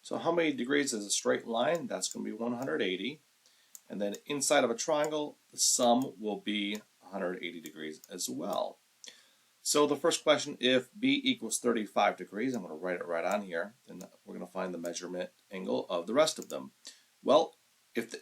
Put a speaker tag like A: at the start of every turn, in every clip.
A: So how many degrees is a straight line? That's going to be 180. And then inside of a triangle, the sum will be 180 degrees as well. So the first question, if B equals 35 degrees, I'm going to write it right on here, then we're going to find the measurement angle of the rest of them. Well,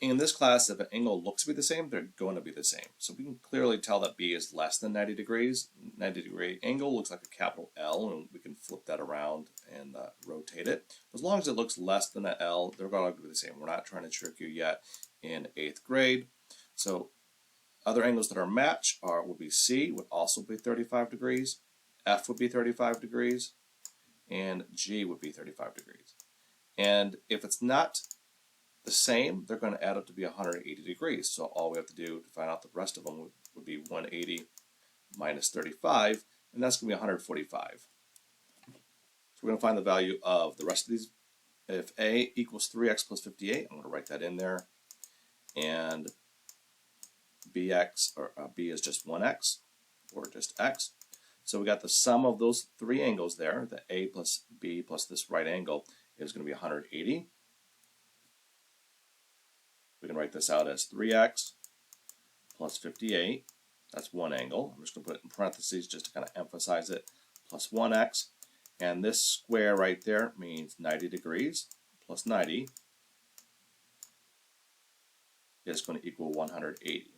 A: in this class, if an angle looks to be the same, they're going to be the same. So we can clearly tell that B is less than 90 degrees. 90-degree angle looks like a capital L, and we can flip that around and rotate it. As long as it looks less than an L, they're going to be the same. We're not trying to trick you yet in 8th grade. So other angles that are match would be C would also be 35 degrees, F would be 35 degrees, and G would be 35 degrees. And if it's not the same, they're going to add up to be 180 degrees. So all we have to do to find out the rest of them would be 180 minus 35, and that's going to be 145. So we're going to find the value of the rest of these. If A equals 3x plus 58, I'm going to write that in there. And B is just 1x, or just x. So we got the sum of those three angles there, the A plus B plus this right angle, is going to be 180. We can write this out as 3x plus 58. That's one angle. I'm just going to put it in parentheses just to kind of emphasize it, plus 1x. And this square right there means 90 degrees plus 90 is going to equal 180.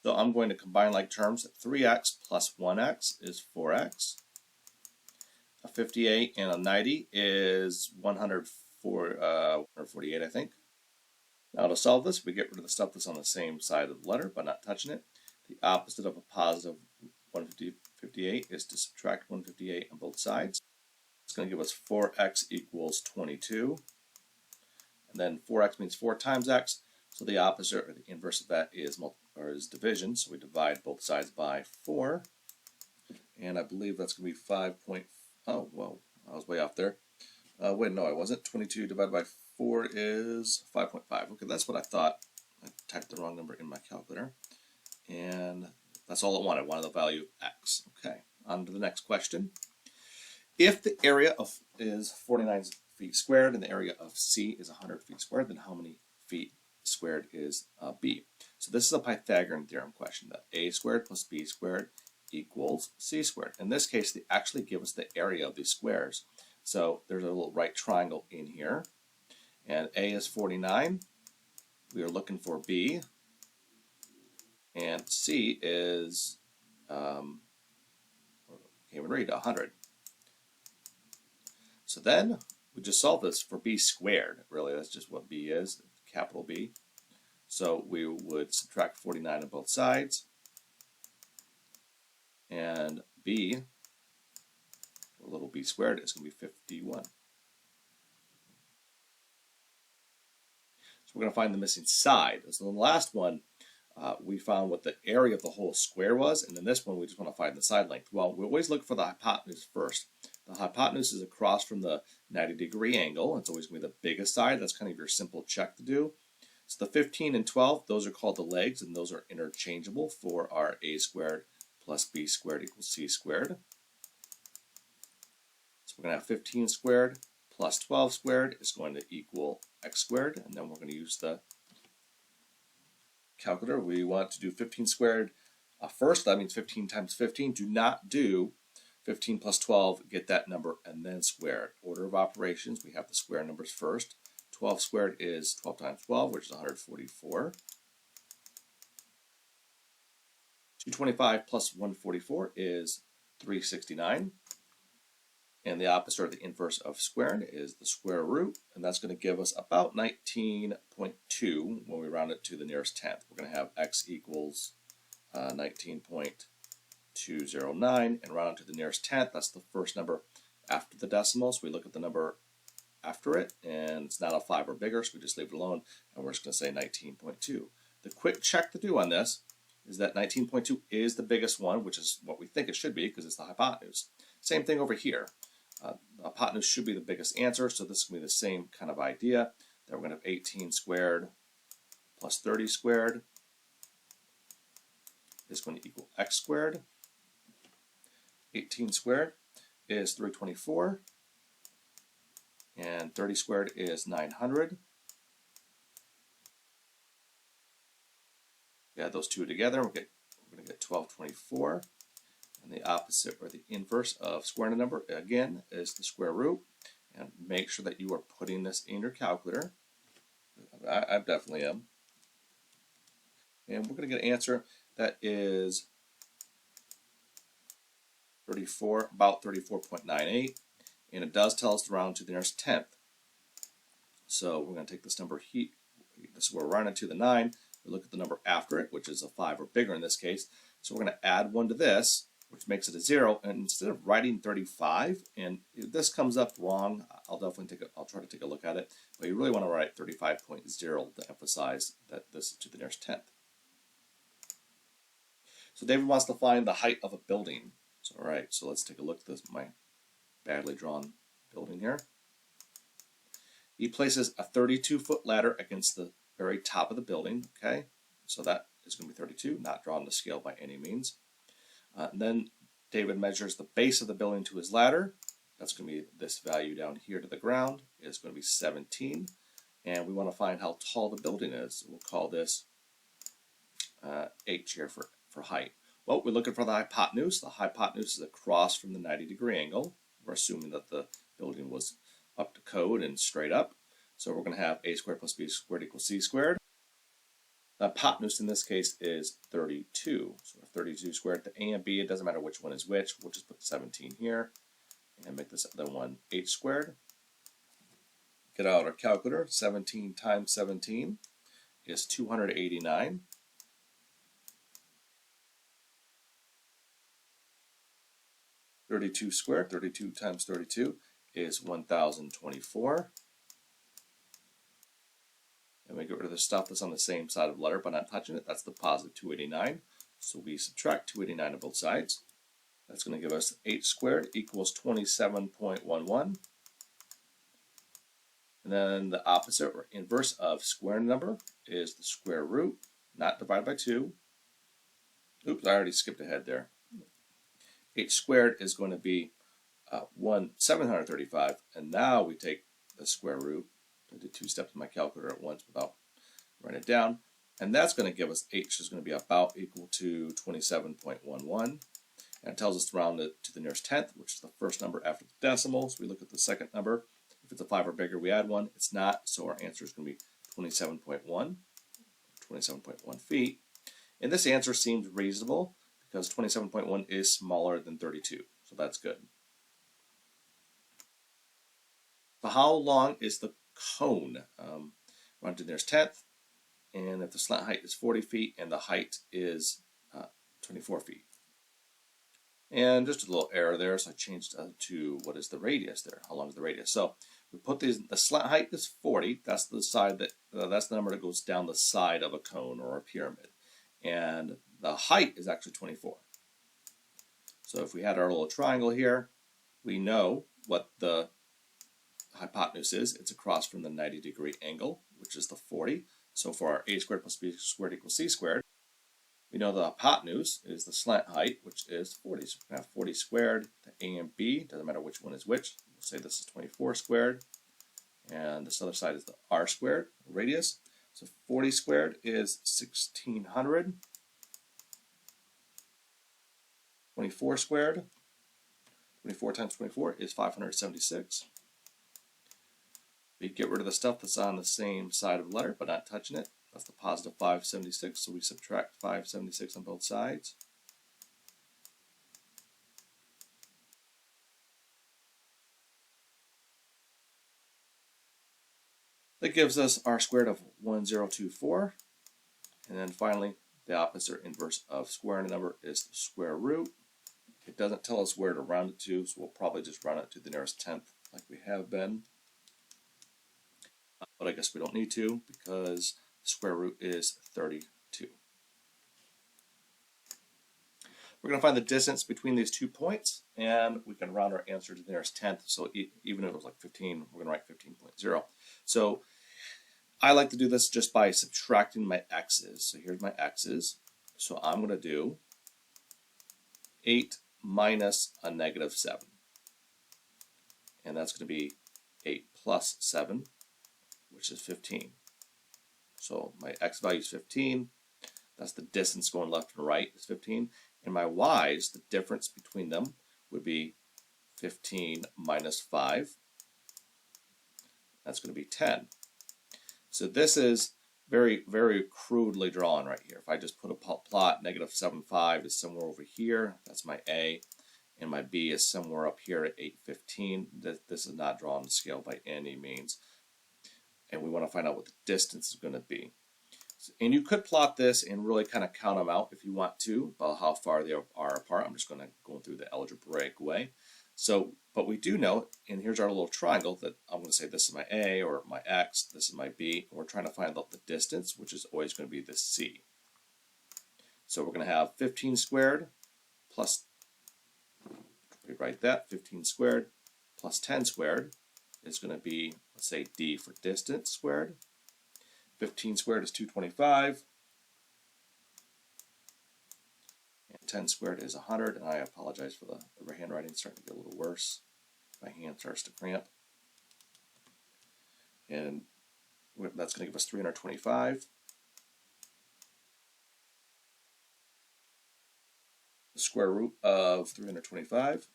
A: So I'm going to combine like terms. 3x plus 1x is 4x. A 58 and a 90 is 148, I think. Now to solve this, we get rid of the stuff that's on the same side of the letter by not touching it. The opposite of a positive 158 is to subtract 158 on both sides. It's going to give us 4x equals 22. And then 4x means 4 times x. So the opposite, or the inverse of that, is division. So we divide both sides by 4. And I believe that's going to be 5. Oh, well, I was way off there. Wait, no, I wasn't. 22 divided by 4 is 5.5. Okay, that's what I thought. I typed the wrong number in my calculator. And that's all it wanted. It wanted the value x. Okay, on to the next question. If the area is 49 feet squared and the area of C is 100 feet squared, then how many feet squared is B? So this is a Pythagorean theorem question, that A squared plus B squared equals C squared. In this case, they actually give us the area of these squares. So there's a little right triangle in here, and A is 49. We are looking for B, and C is, can't even read, 100. So then we just solve this for B squared. Really, that's just what B is, capital B. So we would subtract 49 on both sides, and B, or little b squared, is going to be 51. So we're going to find the missing side. So in the last one, we found what the area of the whole square was, and in this one we just want to find the side length. Well, we always look for the hypotenuse first. The hypotenuse is across from the 90-degree angle. It's always going to be the biggest side. That's kind of your simple check to do. So the 15 and 12, those are called the legs, and those are interchangeable for our A squared plus B squared equals C squared. So we're going to have 15 squared plus 12 squared is going to equal x squared, and then we're going to use the calculator. We want to do 15 squared first. That means 15 times 15. Do not do 15 plus 12, get that number, and then square it. Order of operations, we have the square numbers first. 12 squared is 12 times 12, which is 144. 225 plus 144 is 369. And the opposite, or the inverse of squaring, is the square root, and that's going to give us about 19.2 when we round it to the nearest tenth. We're going to have x equals 19.209, and round it to the nearest tenth. That's the first number after the decimal, so we look at the number after it, and it's not a 5 or bigger, so we just leave it alone, and we're just going to say 19.2. The quick check to do on this is that 19.2 is the biggest one, which is what we think it should be because it's the hypotenuse. Same thing over here. The hypotenuse should be the biggest answer, so this is going to be the same kind of idea, that we're going to have 18 squared plus 30 squared is going to equal x squared. 18 squared is 324. and 30 squared is 900. Add those two together, we're going to get 1224. And the opposite, or the inverse of squaring a number, again, is the square root. And make sure that you are putting this in your calculator. I definitely am. And we're going to get an answer that is 34, about 34.98. And it does tell us to round to the nearest tenth. So we're going to take this number here. This is where we're rounding to the 9. We look at the number after it, which is a 5 or bigger in this case. So we're going to add 1 to this, which makes it a 0. And instead of writing 35, and if this comes up wrong, I'll try to take a look at it. But you really want to write 35.0 to emphasize that this is to the nearest tenth. So David wants to find the height of a building. So, all right, so let's take a look at this, my badly drawn building here. He places a 32-foot ladder against the very top of the building, okay? So that is going to be 32, not drawn to scale by any means. Then David measures the base of the building to his ladder. That's going to be this value down here to the ground is going to be 17. And we want to find how tall the building is. We'll call this H here for height. Well, we're looking for the hypotenuse. The hypotenuse is across from the 90-degree angle. We're assuming that the building was up to code and straight up. So we're going to have a squared plus b squared equals c squared. The hypotenuse in this case is 32. So 32 squared to a and b, it doesn't matter which one is which. We'll just put 17 here and make this other one h squared. Get out our calculator. 17 times 17 is 289. (32 squared), 32 times 32 is 1024. And we get rid of the stuff that's on the same side of the letter by not touching it. That's the positive 289. So we subtract 289 on both sides. That's going to give us h squared equals 27.11. And then the opposite or inverse of squaring a number is the square root, not divided by 2. Oops, I already skipped ahead there. H squared is going to be 735, and now we take the square root. I did 2 steps in my calculator at once without writing it down, and that's going to give us h is going to be about equal to 27.11, and it tells us to round it to the nearest tenth, which is the first number after the decimal. So we look at the second number. If it's a 5 or bigger, we add 1. It's not, so our answer is going to be 27.1 feet. And this answer seems reasonable because 27.1 is smaller than 32, so that's good. So how long is the cone? Round to the nearest tenth, and if the slant height is 40 feet and the height is 24 feet. And just a little error there, so I changed to what is the radius there? How long is the radius? So we put these. The slant height is 40. That's the side that that's the number that goes down the side of a cone or a pyramid, and the height is actually 24. So if we had our little triangle here, we know what the hypotenuse is. It's across from the 90-degree angle, which is the 40. So for our a squared plus b squared equals c squared, we know the hypotenuse is the slant height, which is 40. So we're going to have 40 squared to a and b. Doesn't matter which one is which. We'll say this is 24 squared. And this other side is the r squared, radius. So 40 squared is 1600. 24 squared, 24 times 24 is 576. We get rid of the stuff that's on the same side of the letter, but not touching it. That's the positive 576, so we subtract 576 on both sides. That gives us r squared of 1024. And then finally, the opposite inverse of squaring a number is the square root. It doesn't tell us where to round it to, so we'll probably just round it to the nearest tenth like we have been. But I guess we don't need to because the square root is 32. We're going to find the distance between these 2 points, and we can round our answer to the nearest tenth. So even if it was like 15, we're going to write 15.0. So I like to do this just by subtracting my x's. So here's my x's. So I'm going to do 8 minus a negative 7. And that's going to be 8 plus 7, which is 15. So my x value is 15. That's the distance going left and right is 15. And my y's, the difference between them, would be 15 minus 5. That's going to be 10. So this is very, very crudely drawn right here. If I just put a plot, negative 7, 5 is somewhere over here. That's my A. And my B is somewhere up here at 8, 15. This is not drawn to scale by any means. And we want to find out what the distance is going to be. And you could plot this and really kind of count them out if you want to, about how far they are apart. I'm just going to go through the algebraic way. So, but we do know, and here's our little triangle, that I'm going to say this is my A or my X, this is my B, and we're trying to find out the distance, which is always going to be the C. So we're going to have 15 squared plus, rewrite that, 15 squared plus 10 squared is going to be, let's say D for distance squared. 15 squared is 225. 10 squared is 100, and I apologize for the handwriting starting to get a little worse. My hand starts to cramp. And that's going to give us 325. The square root of 325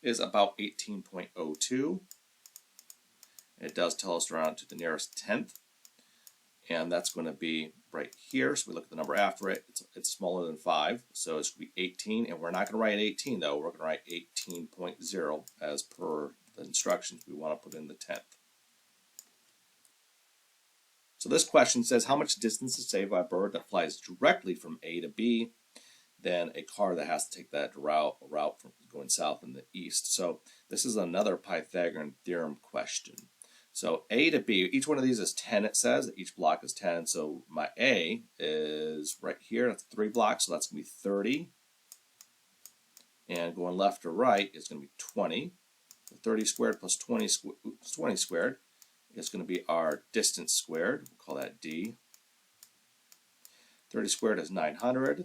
A: is about 18.02. It does tell us to round to the nearest tenth. And that's going to be right here. So we look at the number after it. It's smaller than 5, so it's going to be 18. And we're not going to write 18 though. We're going to write 18.0 as per the instructions. We want to put in the tenth. So this question says, how much distance is saved by a bird that flies directly from A to B than a car that has to take that route from going south and the east? So this is another Pythagorean theorem question. So A to B, each one of these is 10, it says. Each block is 10. So my A is right here. That's 3 blocks, so that's going to be 30. And going left to right is going to be 20. So 30 squared plus 20 squared is going to be our distance squared. We'll call that D. 30 squared is 900.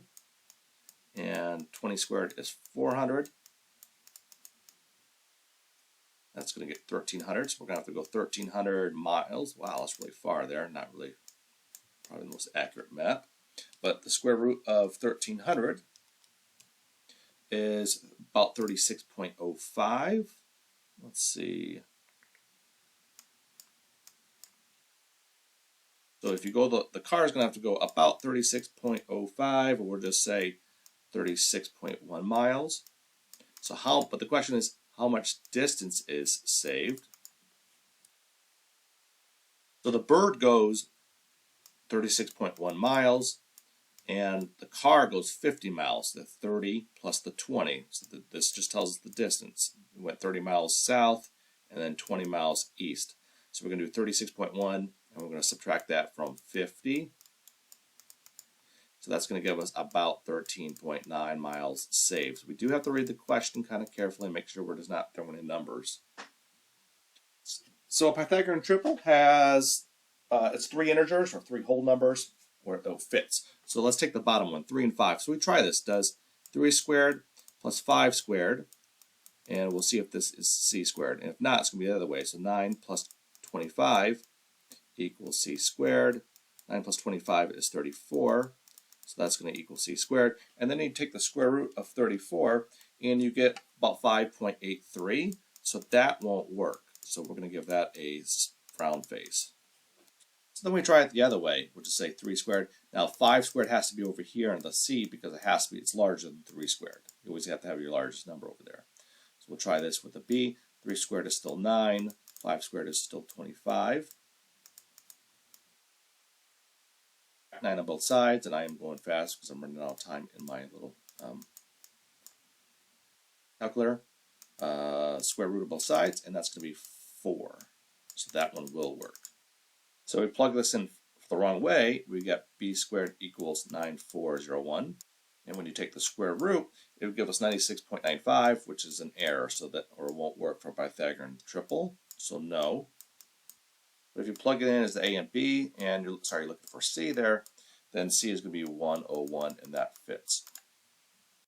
A: And 20 squared is 400. That's going to get 1,300, so we're going to have to go 1,300 miles. Wow, that's really far there. Not really probably the most accurate map. But the square root of 1,300 is about 36.05. Let's see. So if you go, the car is going to have to go about 36.05, or we'll just say 36.1 miles. So how, but the question is, how much distance is saved? So the bird goes 36.1 miles, and the car goes 50 miles, the 30 plus the 20. So this just tells us the distance. We went 30 miles south and then 20 miles east. So we're going to do 36.1, and we're going to subtract that from 50. So that's going to give us about 13.9 miles saved. So we do have to read the question kind of carefully and make sure we're just not throwing in numbers. So a Pythagorean triple has it's 3 integers or 3 whole numbers where it fits. So let's take the bottom one, 3 and 5. So we try this. Does 3 squared plus 5 squared, and we'll see if this is c squared. And if not, it's going to be the other way. So 9 plus 25 equals c squared. 9 plus 25 is 34. So that's going to equal c squared. And then you take the square root of 34 and you get about 5.83. So that won't work. So we're going to give that a frown face. So then we try it the other way. We'll just say 3 squared. Now 5 squared has to be over here in the c because it has to be, it's larger than 3 squared. You always have to have your largest number over there. So we'll try this with a b. 3 squared is still 9. 5 squared is still 25. 9 on both sides, and I am going fast because I'm running out of time in my little calculator. Square root of both sides, and that's going to be 4. So that one will work. So we plug this in the wrong way, we get b squared equals 9401. And when you take the square root, it would give us 96.95, which is an error, so that or it won't work for Pythagorean triple. So no. But if you plug it in as the A and B, and you're looking for C there, then C is going to be 101, and that fits.